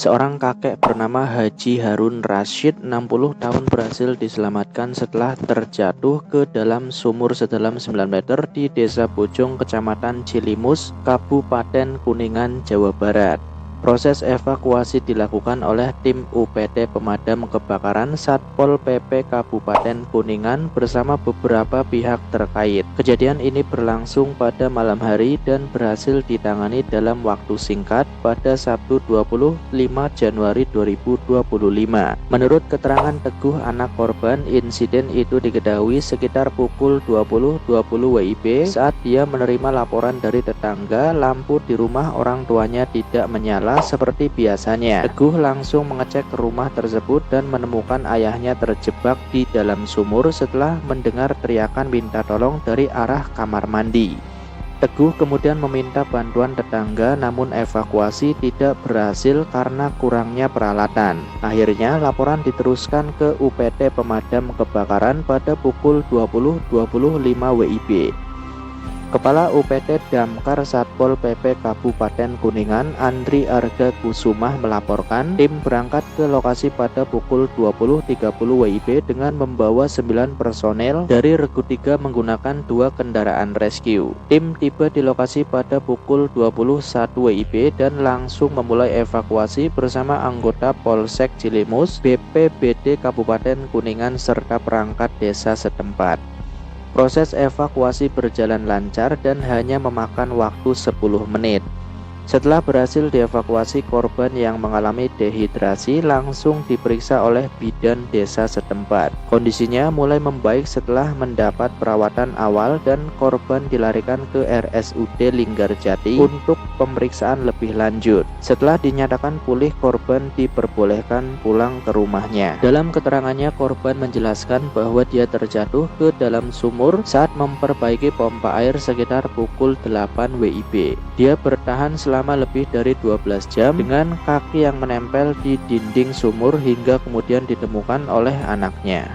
Seorang kakek bernama Haji Harun Rashid, 60 tahun, berhasil diselamatkan setelah terjatuh ke dalam sumur sedalam 9 meter di Desa Bojong, Kecamatan Cilimus, Kabupaten Kuningan, Jawa Barat. Proses evakuasi dilakukan oleh tim UPT Pemadam Kebakaran Satpol PP Kabupaten Kuningan bersama beberapa pihak terkait. Kejadian ini berlangsung pada malam hari dan berhasil ditangani dalam waktu singkat pada Sabtu 25 Januari 2025. Menurut keterangan Teguh, anak korban, insiden itu diketahui sekitar pukul 20.20 WIB saat dia menerima laporan dari tetangga lampu di rumah orang tuanya tidak menyala seperti biasanya. Teguh langsung mengecek ke rumah tersebut dan menemukan ayahnya terjebak di dalam sumur setelah mendengar teriakan minta tolong dari arah kamar mandi. Teguh kemudian meminta bantuan tetangga, namun evakuasi tidak berhasil karena kurangnya peralatan. Akhirnya laporan diteruskan ke UPT Pemadam Kebakaran pada pukul 20.25 WIB. Kepala UPT Damkar Satpol PP Kabupaten Kuningan, Andri Arga Kusumah, melaporkan tim berangkat ke lokasi pada pukul 20.30 WIB dengan membawa 9 personel dari Regu 3 menggunakan 2 kendaraan rescue. Tim tiba di lokasi pada pukul 21 WIB dan langsung memulai evakuasi bersama anggota Polsek Cilimus, BPBD Kabupaten Kuningan serta perangkat desa setempat. Proses evakuasi berjalan lancar dan hanya memakan waktu 10 menit. Setelah berhasil dievakuasi, korban yang mengalami dehidrasi langsung diperiksa oleh bidan desa setempat. Kondisinya mulai membaik setelah mendapat perawatan awal dan korban dilarikan ke RSUD Linggarjati untuk pemeriksaan lebih lanjut. Setelah dinyatakan pulih, korban diperbolehkan pulang ke rumahnya. Dalam keterangannya, korban menjelaskan bahwa dia terjatuh ke dalam sumur saat memperbaiki pompa air sekitar pukul 8 WIB. Dia bertahan selama lebih dari 12 jam dengan kaki yang menempel di dinding sumur hingga kemudian ditemukan oleh anaknya.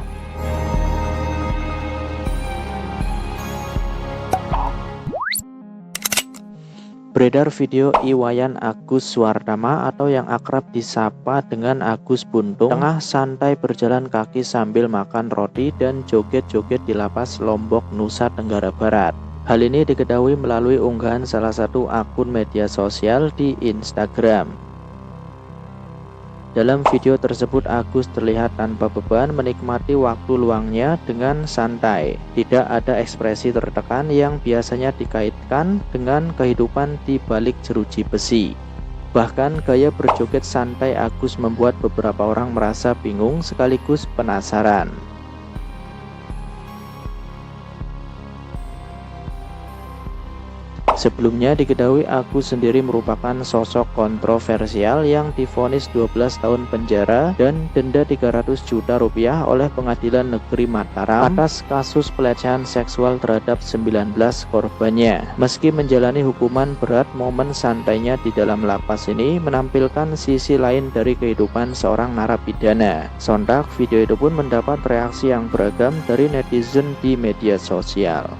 Beredar video Iwayan Agus Suwartama atau yang akrab disapa dengan Agus Buntung tengah santai berjalan kaki sambil makan roti dan joget-joget di lapas Lombok, Nusa Tenggara Barat. Hal ini diketahui melalui unggahan salah satu akun media sosial di Instagram. Dalam video tersebut, Agus terlihat tanpa beban menikmati waktu luangnya dengan santai. Tidak ada ekspresi tertekan yang biasanya dikaitkan dengan kehidupan di balik jeruji besi. Bahkan gaya berjoget santai Agus membuat beberapa orang merasa bingung sekaligus penasaran. Sebelumnya diketahui Agus sendiri merupakan sosok kontroversial yang divonis 12 tahun penjara dan denda 300 juta rupiah oleh Pengadilan Negeri Mataram atas kasus pelecehan seksual terhadap 19 korbannya. Meski menjalani hukuman berat, momen santainya di dalam lapas ini menampilkan sisi lain dari kehidupan seorang narapidana. Sontak video itu pun mendapat reaksi yang beragam dari netizen di media sosial.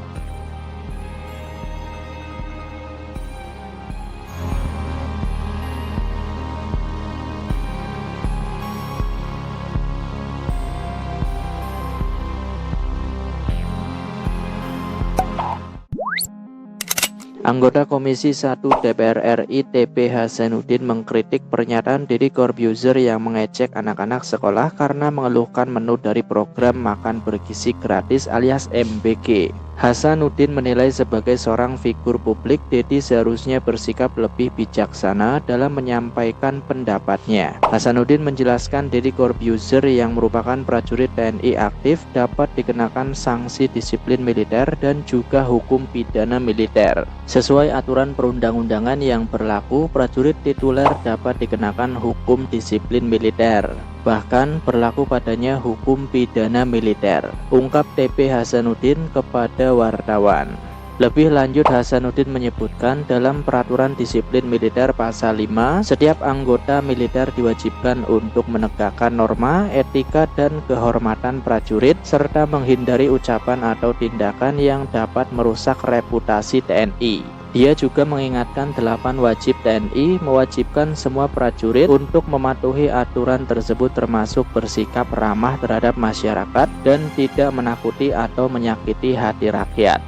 Anggota Komisi 1 DPR RI TP Hasanuddin mengkritik pernyataan Deddy Corbuzier yang mengejek anak-anak sekolah karena mengeluhkan menu dari program makan bergizi gratis alias MBG. Hasanuddin menilai sebagai seorang figur publik, Deddy seharusnya bersikap lebih bijaksana dalam menyampaikan pendapatnya. Hasanuddin menjelaskan Deddy Corbuzier yang merupakan prajurit TNI aktif dapat dikenakan sanksi disiplin militer dan juga hukum pidana militer. Sesuai aturan perundang-undangan yang berlaku, prajurit tituler dapat dikenakan hukum disiplin militer. Bahkan berlaku padanya hukum pidana militer, ungkap TP Hasanuddin kepada wartawan. Lebih lanjut, Hasanuddin menyebutkan dalam peraturan disiplin militer pasal 5, setiap anggota militer diwajibkan untuk menegakkan norma, etika, dan kehormatan prajurit, serta menghindari ucapan atau tindakan yang dapat merusak reputasi TNI. Dia juga mengingatkan 8 wajib TNI mewajibkan semua prajurit untuk mematuhi aturan tersebut, termasuk bersikap ramah terhadap masyarakat dan tidak menakuti atau menyakiti hati rakyat.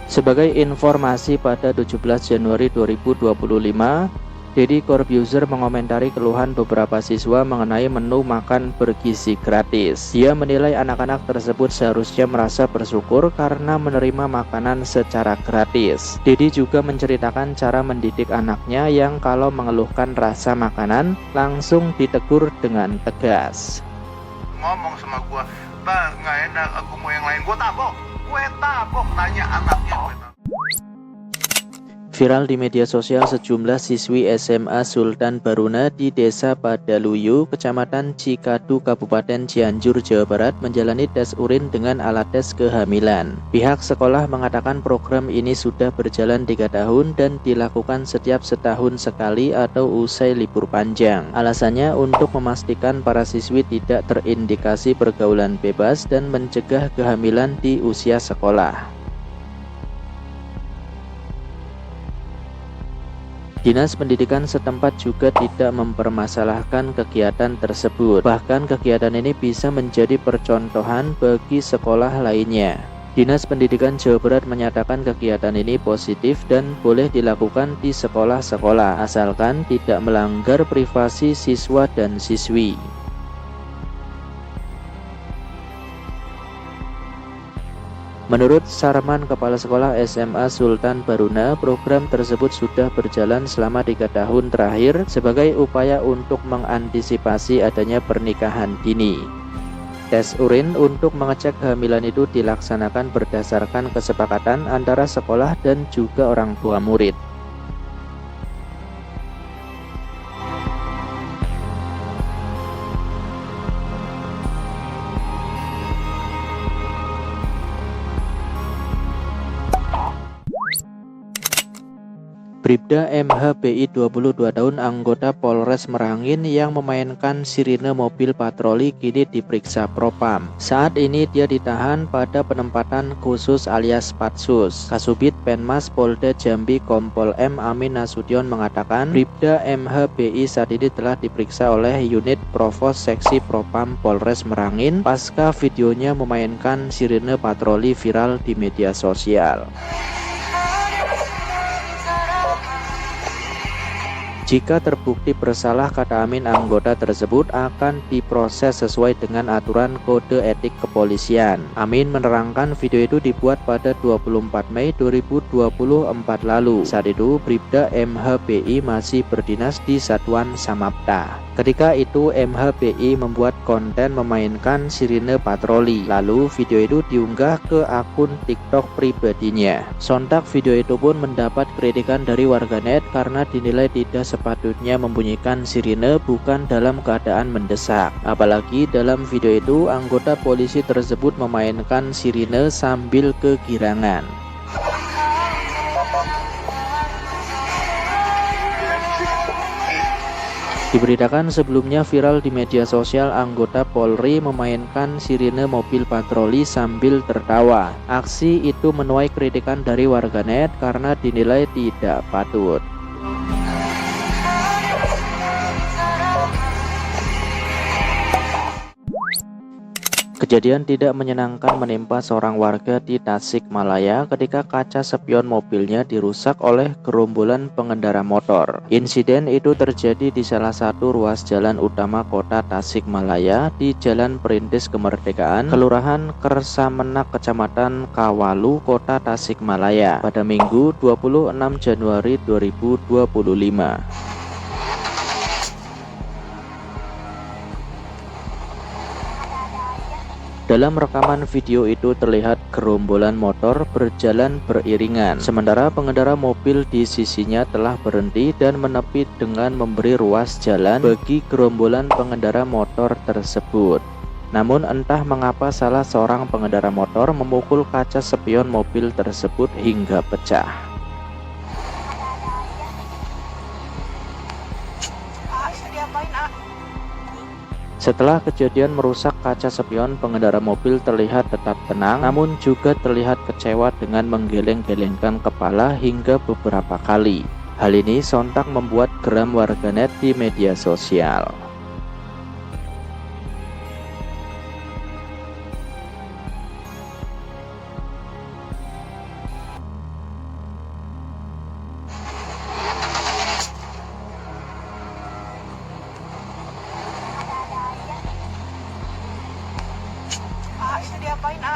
Sebagai informasi, pada 17 Januari 2025, Deddy Corbuzier mengomentari keluhan beberapa siswa mengenai menu makan bergizi gratis. Dia menilai anak-anak tersebut seharusnya merasa bersyukur karena menerima makanan secara gratis. Deddy juga menceritakan cara mendidik anaknya yang kalau mengeluhkan rasa makanan langsung ditegur dengan tegas. Ngomong sama gua, "Bah, nggak enak, aku mau yang lain." Gue tabok, tanya anaknya. Viral di media sosial, sejumlah siswi SMA Sultan Baruna di Desa Padaluyu, Kecamatan Cikadu, Kabupaten Cianjur, Jawa Barat menjalani tes urin dengan alat tes kehamilan. Pihak sekolah mengatakan program ini sudah berjalan 3 tahun dan dilakukan setiap setahun sekali atau usai libur panjang. Alasannya untuk memastikan para siswi tidak terindikasi pergaulan bebas dan mencegah kehamilan di usia sekolah. Dinas Pendidikan setempat juga tidak mempermasalahkan kegiatan tersebut. Bahkan kegiatan ini bisa menjadi percontohan bagi sekolah lainnya. Dinas Pendidikan Jawa Barat menyatakan kegiatan ini positif dan boleh dilakukan di sekolah-sekolah, asalkan tidak melanggar privasi siswa dan siswi. Menurut Sarman, Kepala Sekolah SMA Sultan Baruna, program tersebut sudah berjalan selama 3 tahun terakhir sebagai upaya untuk mengantisipasi adanya pernikahan dini. Tes urin untuk mengecek kehamilan itu dilaksanakan berdasarkan kesepakatan antara sekolah dan juga orang tua murid. Bribda MHBI 22 tahun anggota Polres Merangin yang memainkan sirine mobil patroli kini diperiksa Propam. Saat ini dia ditahan pada penempatan khusus alias Patsus. Kasubit Penmas Polda Jambi Kompol M Amin Nasution mengatakan Bribda MHBI saat ini telah diperiksa oleh unit Provos Seksi Propam Polres Merangin pasca videonya memainkan sirine patroli viral di media sosial. Jika terbukti bersalah, kata Amin, anggota tersebut akan diproses sesuai dengan aturan kode etik kepolisian. Amin menerangkan video itu dibuat pada 24 Mei 2024 lalu. Saat itu Bribda MHBI masih berdinas di Satuan Samapta. Ketika itu MHBI membuat konten memainkan sirine patroli. Lalu video itu diunggah ke akun TikTok pribadinya. Sontak video itu pun mendapat kritikan dari warganet karena dinilai tidak sepatutnya membunyikan sirine bukan dalam keadaan mendesak. Apalagi dalam video itu anggota polisi tersebut memainkan sirine sambil kegirangan. Diberitakan sebelumnya viral di media sosial anggota Polri memainkan sirine mobil patroli sambil tertawa. Aksi itu menuai kritikan dari warganet karena dinilai tidak patut. Kejadian tidak menyenangkan menimpa seorang warga di Tasikmalaya ketika kaca spion mobilnya dirusak oleh gerombolan pengendara motor. Insiden itu terjadi di salah satu ruas jalan utama kota Tasikmalaya di Jalan Perintis Kemerdekaan, Kelurahan Kersamenak, Kecamatan Kawalu, Kota Tasikmalaya pada Minggu 26 Januari 2025. Dalam rekaman video itu terlihat gerombolan motor berjalan beriringan, sementara pengendara mobil di sisinya telah berhenti dan menepi dengan memberi ruas jalan bagi gerombolan pengendara motor tersebut. Namun entah mengapa salah seorang pengendara motor memukul kaca spion mobil tersebut hingga pecah. Setelah kejadian merusak kaca spion, pengendara mobil terlihat tetap tenang, namun juga terlihat kecewa dengan menggeleng-gelengkan kepala hingga beberapa kali. Hal ini sontak membuat geram warganet di media sosial. Itu diapain, A?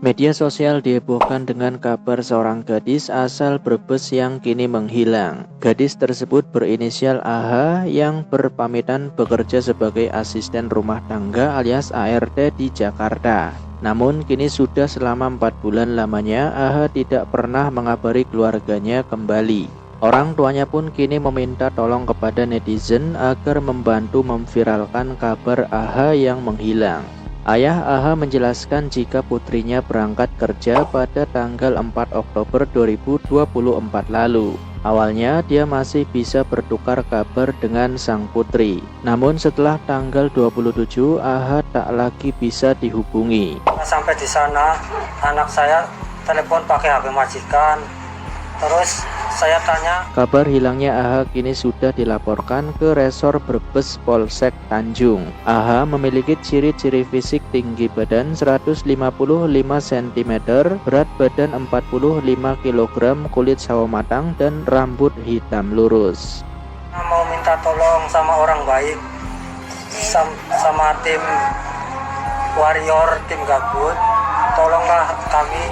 Media sosial dihebohkan dengan kabar seorang gadis asal Brebes yang kini menghilang. Gadis tersebut berinisial AH yang berpamitan bekerja sebagai asisten rumah tangga alias ART di Jakarta. Namun kini sudah selama 4 bulan lamanya AH tidak pernah mengabari keluarganya kembali. Orang tuanya pun kini meminta tolong kepada netizen agar membantu memviralkan kabar AH yang menghilang. Ayah AH menjelaskan jika putrinya berangkat kerja pada tanggal 4 Oktober 2024 lalu. Awalnya dia masih bisa bertukar kabar dengan sang putri. Namun setelah tanggal 27 AH tak lagi bisa dihubungi. Sampai di sana anak saya telepon pakai HP majikan. Terus saya tanya, kabar hilangnya AH kini sudah dilaporkan ke Resor Brebes Polsek Tanjung. AH memiliki ciri-ciri fisik tinggi badan 155 cm, berat badan 45 kg, kulit sawo matang dan rambut hitam lurus. mau minta tolong sama orang baik, sama tim warrior, tim gabut, tolonglah kami